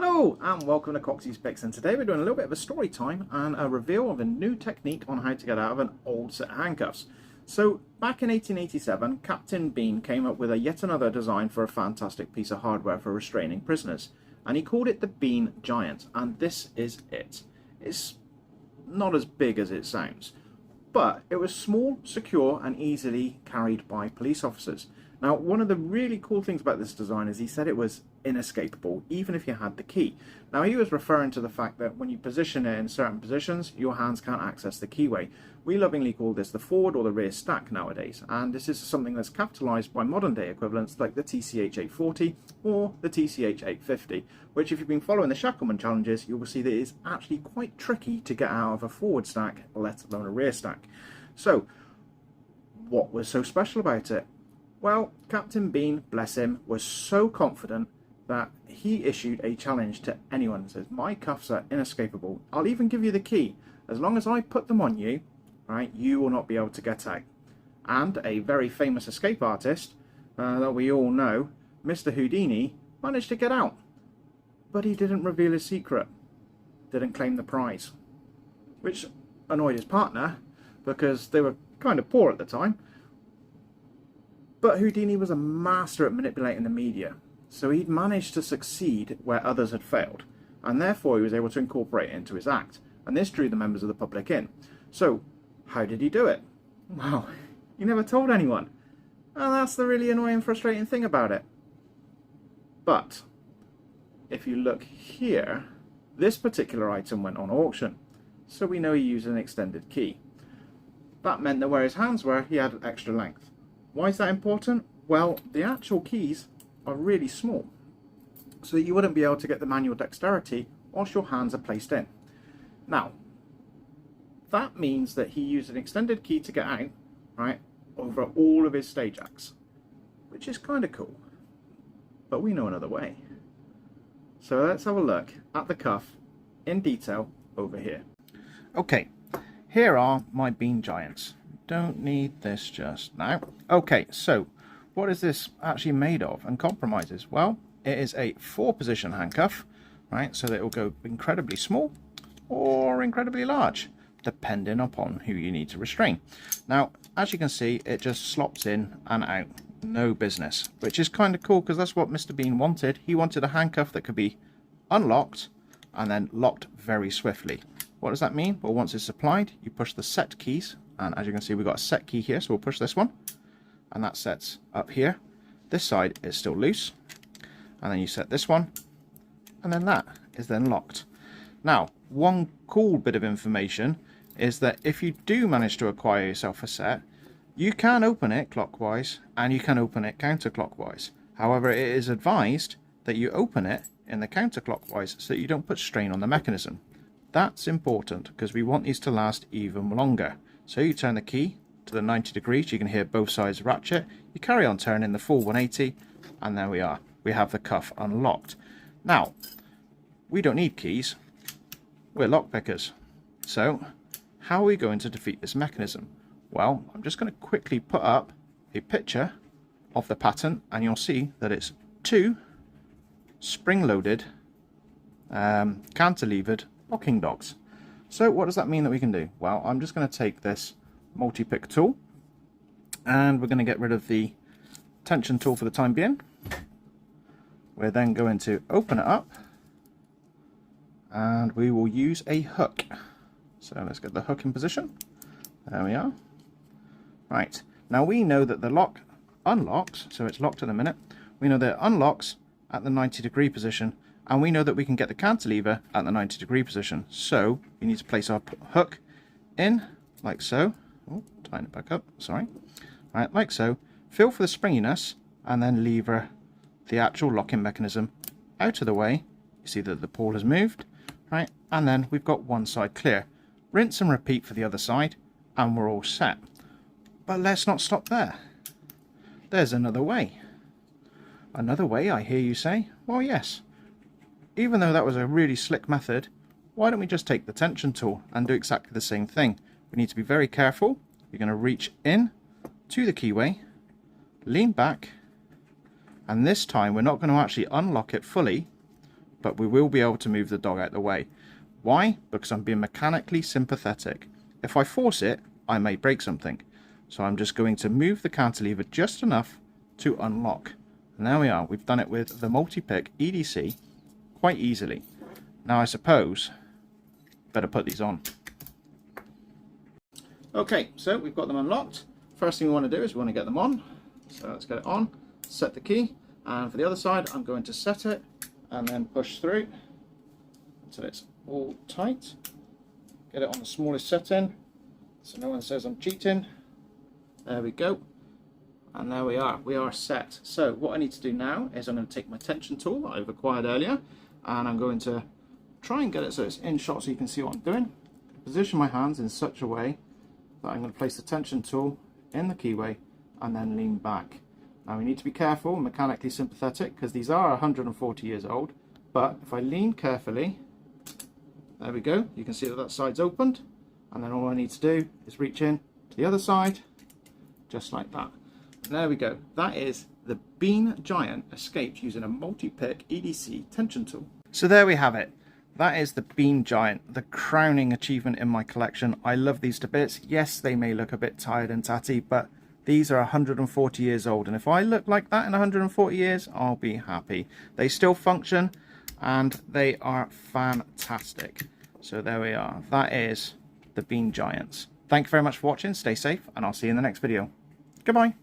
Hello and welcome to Coxie's Picks, and today we're doing a little bit of a story time and a reveal of a new technique on how to get out of an old set of handcuffs. So back in 1887, Captain Bean came up with yet another design for a fantastic piece of hardware for restraining prisoners, and he called it the Bean Giant, and this is it. It's not as big as it sounds, but it was small, secure and easily carried by police officers. Now, one of the really cool things about this design is he said it was inescapable, even if you had the key. Now, he was referring to the fact that when you position it in certain positions, your hands can't access the keyway. We lovingly call this the forward or the rear stack nowadays, and this is something that's capitalized by modern day equivalents like the TCH 840 or the TCH 850, which, if you've been following the Shackleman challenges, you will see that it is actually quite tricky to get out of a forward stack, let alone a rear stack. So, what was so special about it? Well, Captain Bean, bless him, was so confident that he issued a challenge to anyone that says, my cuffs are inescapable. I'll even give you the key. As long as I put them on you, right, you will not be able to get out. And a very famous escape artist that we all know, Mr. Houdini, managed to get out. But he didn't reveal his secret. Didn't claim the prize. Which annoyed his partner, because they were kind of poor at the time. But Houdini was a master at manipulating the media, so he'd managed to succeed where others had failed, and therefore he was able to incorporate it into his act, and this drew the members of the public in. So, how did he do it? Well, he never told anyone, and that's the really annoying, frustrating thing about it. But, if you look here, this particular item went on auction, so we know he used an extended key. That meant that where his hands were, he had extra length. Why is that important? Well, the actual keys are really small, so that you wouldn't be able to get the manual dexterity whilst your hands are placed in. Now, that means that he used an extended key to get out, right, over all of his stage acts, which is kind of cool, but we know another way. So let's have a look at the cuff in detail over here. Okay, here are my Bean Giants. Don't need this just now. Okay, so what is this actually made of and compromises? Well, it is a 4-position handcuff, right? So that it will go incredibly small or incredibly large, depending upon who you need to restrain. Now, as you can see, it just slops in and out, no business, which is kind of cool because that's what Mr. Bean wanted. He wanted a handcuff that could be unlocked and then locked very swiftly. What does that mean? Well, once it's applied, you push the set keys. And as you can see, we've got a set key here, so we'll push this one. And that sets up here. This side is still loose. And then you set this one. And then that is then locked. Now, one cool bit of information is that if you do manage to acquire yourself a set, you can open it clockwise and you can open it counterclockwise. However, it is advised that you open it in the counterclockwise so that you don't put strain on the mechanism. That's important because we want these to last even longer. So you turn the key to the 90 degrees, you can hear both sides ratchet, you carry on turning the full 180, and there we are. We have the cuff unlocked. Now, we don't need keys, we're lockpickers. So, how are we going to defeat this mechanism? Well, I'm just going to quickly put up a picture of the pattern, and you'll see that it's 2 spring-loaded, cantilevered locking dogs. So what does that mean that we can do? Well, I'm just going to take this multi-pick tool and we're going to get rid of the tension tool for the time being. We're then going to open it up and we will use a hook. So let's get the hook in position. There we are. Right, now we know that the lock unlocks, so it's locked at the minute. We know that it unlocks at the 90-degree position, and we know that we can get the cantilever at the 90-degree position. So we need to place our hook in like so. Oh, tying it back up, sorry. Right, like so. Feel for the springiness and then lever the actual locking mechanism out of the way. You see that the pawl has moved, right? And then we've got one side clear. Rinse and repeat for the other side and we're all set. But let's not stop there. There's another way. Another way, I hear you say? Well, yes. Even though that was a really slick method, why don't we just take the tension tool and do exactly the same thing? We need to be very careful. You're going to reach in to the keyway, lean back, and this time we're not going to actually unlock it fully. but we will be able to move the dog out of the way. Why? Because I'm being mechanically sympathetic. If I force it, I may break something. So I'm just going to move the cantilever just enough to unlock. And there we are. We've done it with the multipick EDC quite easily. Now I suppose better put these on. Okay, so we've got them unlocked. First thing we want to do is we want to get them on. So let's get it on, set the key, and for the other side I'm going to set it and then push through until it's all tight. Get it on the smallest setting so no one says I'm cheating. There we go. And there we are set. So what I need to do now is I'm going to take my tension tool that I've acquired earlier, and I'm going to try and get it so it's in shot so you can see what I'm doing. Position my hands in such a way that I'm going to place the tension tool in the keyway and then lean back. Now we need to be careful, mechanically sympathetic, because these are 140 years old, but if I lean carefully, there we go, you can see that that side's opened, and then all I need to do is reach in to the other side, just like that. And there we go. That is the Bean Giant escaped using a multi-pick EDC tension tool. So there we have it. That is the Bean Giant, the crowning achievement in my collection. I love these to bits. Yes, they may look a bit tired and tatty, but these are 140 years old. And if I look like that in 140 years, I'll be happy. They still function and they are fantastic. So there we are. That is the Bean Giants. Thank you very much for watching. Stay safe and I'll see you in the next video. Goodbye.